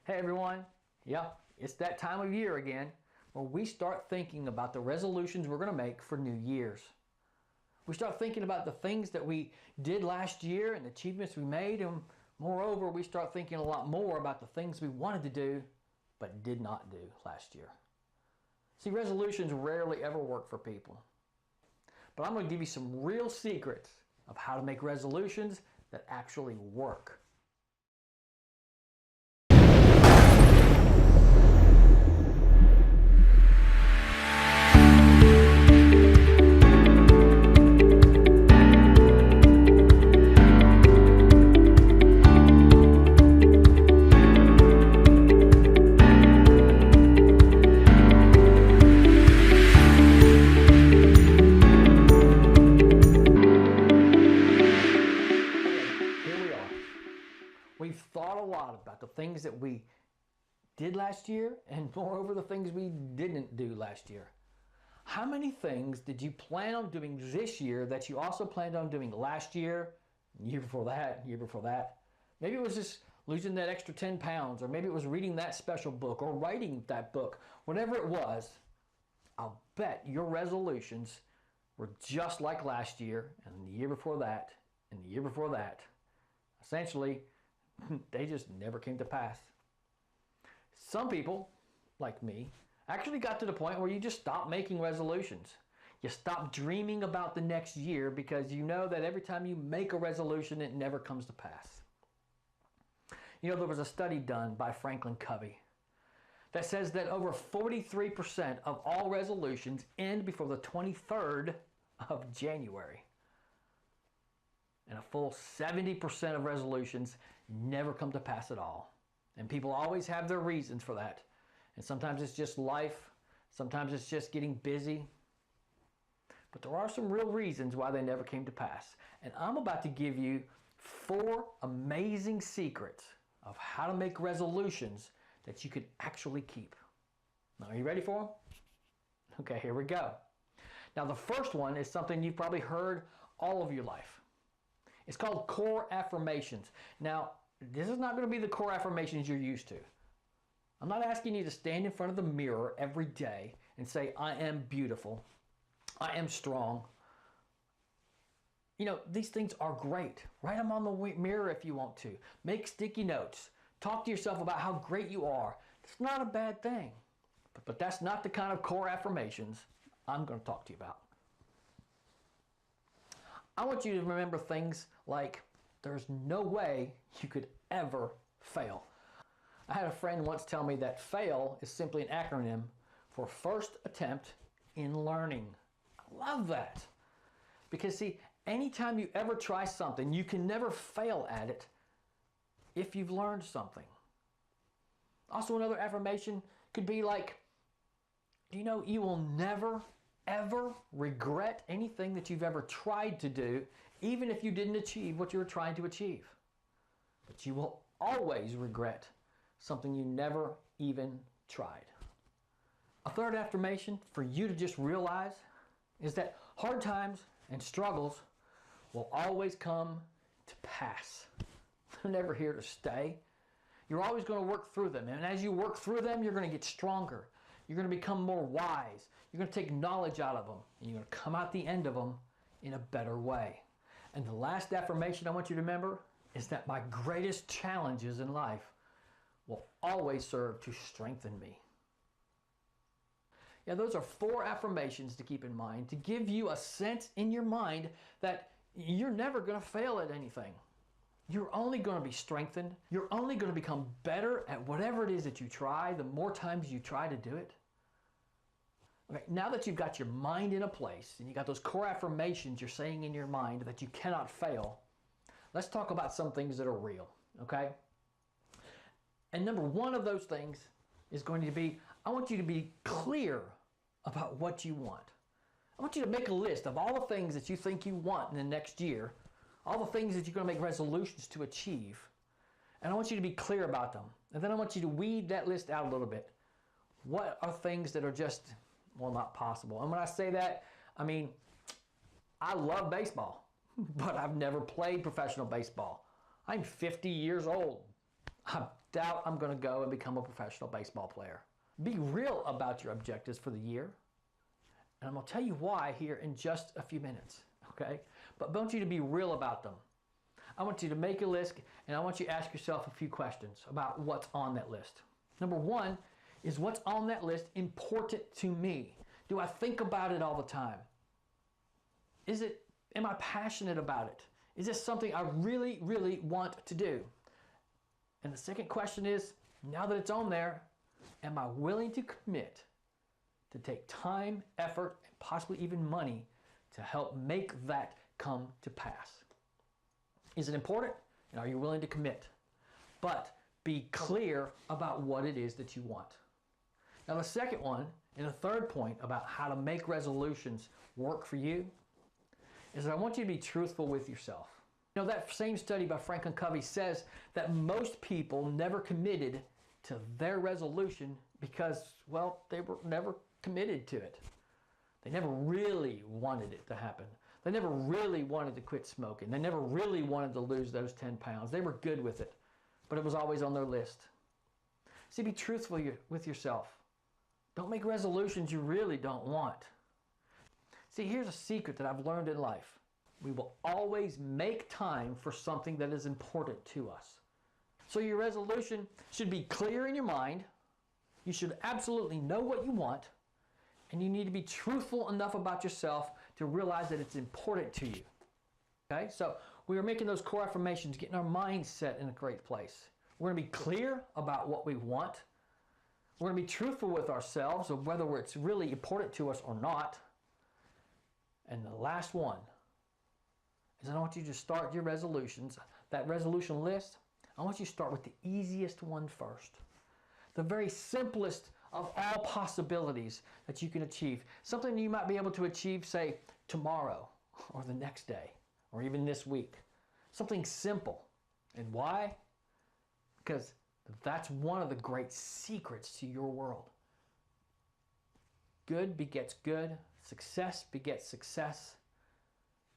Hey everyone, yep, it's that time of year again where we start thinking about the resolutions we're going to make for New Year's. We start thinking about the things that we did last year and the achievements we made, and moreover, we start thinking a lot more about the things we wanted to do but did not do last year. See, resolutions rarely ever work for people. But I'm going to give you some real secrets of how to make resolutions that actually work. We've thought a lot about the things that we did last year and moreover the things we didn't do last year. How many things did you plan on doing this year that you also planned on doing last year, year before that? Maybe it was just losing that extra 10 pounds, or maybe it was reading that special book or writing that book. Whatever it was, I'll bet your resolutions were just like last year and the year before that and the year before that. Essentially, they just never came to pass. Some people, like me, actually got to the point where you just stopped making resolutions. You stop dreaming about the next year because you know that every time you make a resolution, it never comes to pass. You know, there was a study done by Franklin Covey that says that over 43% of all resolutions end before the 23rd of January. And a full 70% of resolutions never come to pass at all. And people always have their reasons for that. And sometimes it's just life. Sometimes it's just getting busy. But there are some real reasons why they never came to pass. And I'm about to give you 4 amazing secrets of how to make resolutions that you could actually keep. Now, are you ready for them? Okay, here we go. Now, the first one is something you've probably heard all of your life. It's called core affirmations. Now, this is not going to be the core affirmations you're used to. I'm not asking you to stand in front of the mirror every day and say, I am beautiful. I am strong. You know, these things are great. Write them on the mirror if you want to. Make sticky notes. Talk to yourself about how great you are. It's not a bad thing. But that's not the kind of core affirmations I'm going to talk to you about. I want you to remember things like there's no way you could ever fail. I had a friend once tell me that FAIL is simply an acronym for first attempt in learning. I love that. Because see, anytime you ever try something, you can never fail at it if you've learned something. Also, another affirmation could be like, you know, you will never ever regret anything that you've ever tried to do, even if you didn't achieve what you were trying to achieve. But you will always regret something you never even tried. A third affirmation for you to just realize is that hard times and struggles will always come to pass. They're never here to stay. You're always going to work through them. And as you work through them, you're going to get stronger. You're going to become more wise. You're going to take knowledge out of them. And you're going to come out the end of them in a better way. And the last affirmation I want you to remember is that my greatest challenges in life will always serve to strengthen me. Yeah, those are 4 affirmations to keep in mind to give you a sense in your mind that you're never going to fail at anything. You're only going to be strengthened. You're only going to become better at whatever it is that you try, the more times you try to do it. Okay, now that you've got your mind in a place and you got those core affirmations you're saying in your mind that you cannot fail, let's talk about some things that are real, okay? And number 1 of those things is going to be, I want you to be clear about what you want. I want you to make a list of all the things that you think you want in the next year, all the things that you're going to make resolutions to achieve, and I want you to be clear about them. And then I want you to weed that list out a little bit. What are things that are just, well, not possible? And when I say that, I mean, I love baseball, but I've never played professional baseball. I'm 50 years old. doubt I'm going to go and become a professional baseball player. Be real about your objectives for the year. And I'm going to tell you why here in just a few minutes, okay? But I want you to be real about them. I want you to make a list, and I want you to ask yourself a few questions about what's on that list. Number one is, what's on that list important to me? Do I think about it all the time? Am I passionate about it? Is this something I really, really want to do? And the second question is, now that it's on there, am I willing to commit to take time, effort, and possibly even money to help make that come to pass? Is it important? And are you willing to commit? But be clear about what it is that you want. Now the second one, and the third point about how to make resolutions work for you, is that I want you to be truthful with yourself. You know, that same study by Franklin Covey says that most people never committed to their resolution because, well, they were never committed to it. They never really wanted it to happen. They never really wanted to quit smoking. They never really wanted to lose those 10 pounds. They were good with it, but it was always on their list. See, be truthful with yourself. Don't make resolutions you really don't want. See, here's a secret that I've learned in life. We will always make time for something that is important to us. So your resolution should be clear in your mind. You should absolutely know what you want, and you need to be truthful enough about yourself to realize that it's important to you. Okay, so we are making those core affirmations, getting our mindset in a great place. We're going to be clear about what we want. We're going to be truthful with ourselves of whether it's really important to us or not. And the last one is, I want you to start your resolutions, that resolution list. I want you to start with the easiest one first. The very simplest of all possibilities that you can achieve. Something you might be able to achieve, say, tomorrow or the next day or even this week. Something simple. And why? Because that's one of the great secrets to your world. Good begets good. Success begets success.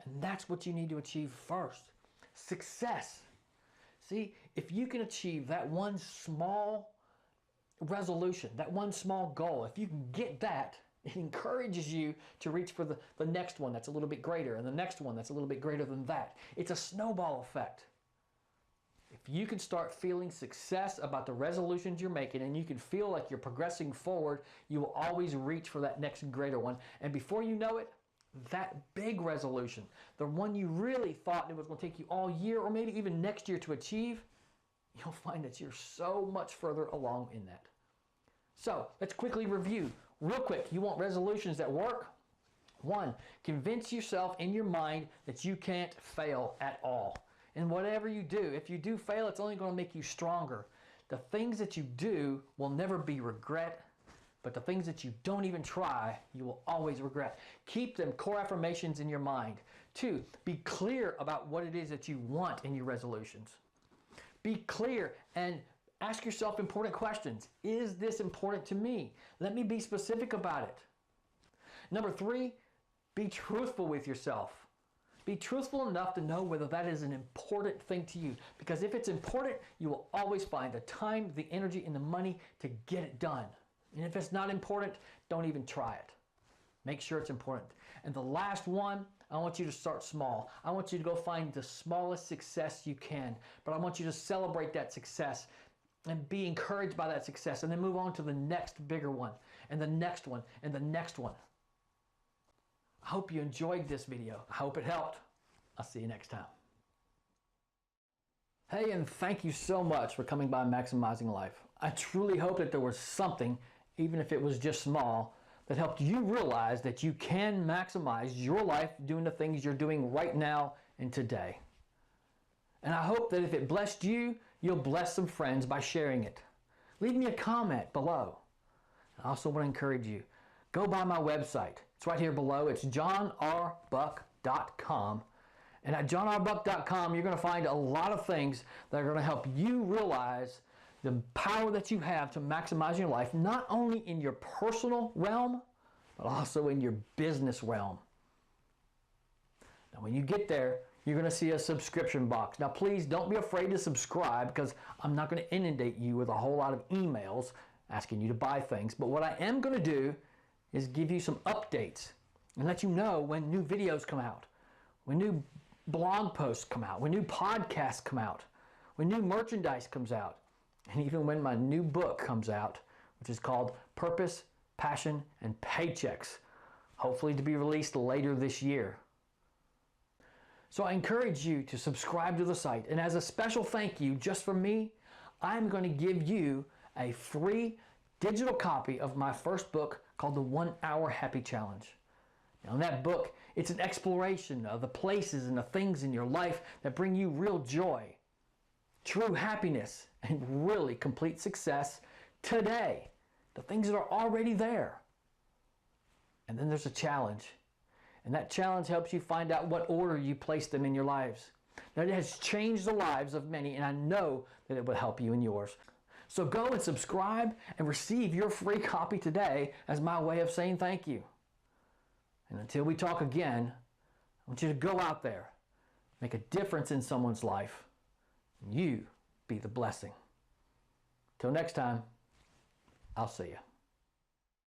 And that's what you need to achieve first. Success. See, if you can achieve that one small resolution, that one small goal, if you can get that, it encourages you to reach for the next one that's a little bit greater, and the next one that's a little bit greater than that. It's a snowball effect. If you can start feeling success about the resolutions you're making, and you can feel like you're progressing forward, you will always reach for that next greater one. And before you know it, that big resolution, the one you really thought it was going to take you all year or maybe even next year to achieve, you'll find that you're so much further along in that. So let's quickly review. Real quick, you want resolutions that work? 1, convince yourself in your mind that you can't fail at all. And whatever you do, if you do fail, it's only going to make you stronger. The things that you do will never be regret, but the things that you don't even try, you will always regret. Keep them core affirmations in your mind. 2, be clear about what it is that you want in your resolutions. Be clear and ask yourself important questions. Is this important to me? Let me be specific about it. Number 3, be truthful with yourself. Be truthful enough to know whether that is an important thing to you. Because if it's important, you will always find the time, the energy, and the money to get it done. And if it's not important, don't even try it. Make sure it's important. And the last one, I want you to start small. I want you to go find the smallest success you can. But I want you to celebrate that success and be encouraged by that success. And then move on to the next bigger one, and the next one, and the next one. I hope you enjoyed this video. I hope it helped. I'll see you next time. Hey, and thank you so much for coming by Maximizing Life. I truly hope that there was something, even if it was just small, that helped you realize that you can maximize your life doing the things you're doing right now and today. And I hope that if it blessed you, you'll bless some friends by sharing it. Leave me a comment below. I also want to encourage you, go by my website. It's right here below. It's johnrbuck.com. And at johnrbuck.com, you're going to find a lot of things that are going to help you realize the power that you have to maximize your life, not only in your personal realm, but also in your business realm. Now, when you get there, you're going to see a subscription box. Now, please don't be afraid to subscribe, because I'm not going to inundate you with a whole lot of emails asking you to buy things. But what I am going to do is give you some updates and let you know when new videos come out, when new blog posts come out, when new podcasts come out, when new merchandise comes out, and even when my new book comes out, which is called Purpose, Passion, and Paychecks, hopefully to be released later this year. So I encourage you to subscribe to the site, and as a special thank you just from me, I'm going to give you a free digital copy of my first book called the 1 Hour Happy Challenge. Now in that book, it's an exploration of the places and the things in your life that bring you real joy, true happiness, and really complete success today. The things that are already there. And then there's a challenge. And that challenge helps you find out what order you place them in your lives. Now, it has changed the lives of many, and I know that it will help you in yours. So go and subscribe and receive your free copy today as my way of saying thank you. And until we talk again, I want you to go out there, make a difference in someone's life, and you be the blessing. Till next time, I'll see you.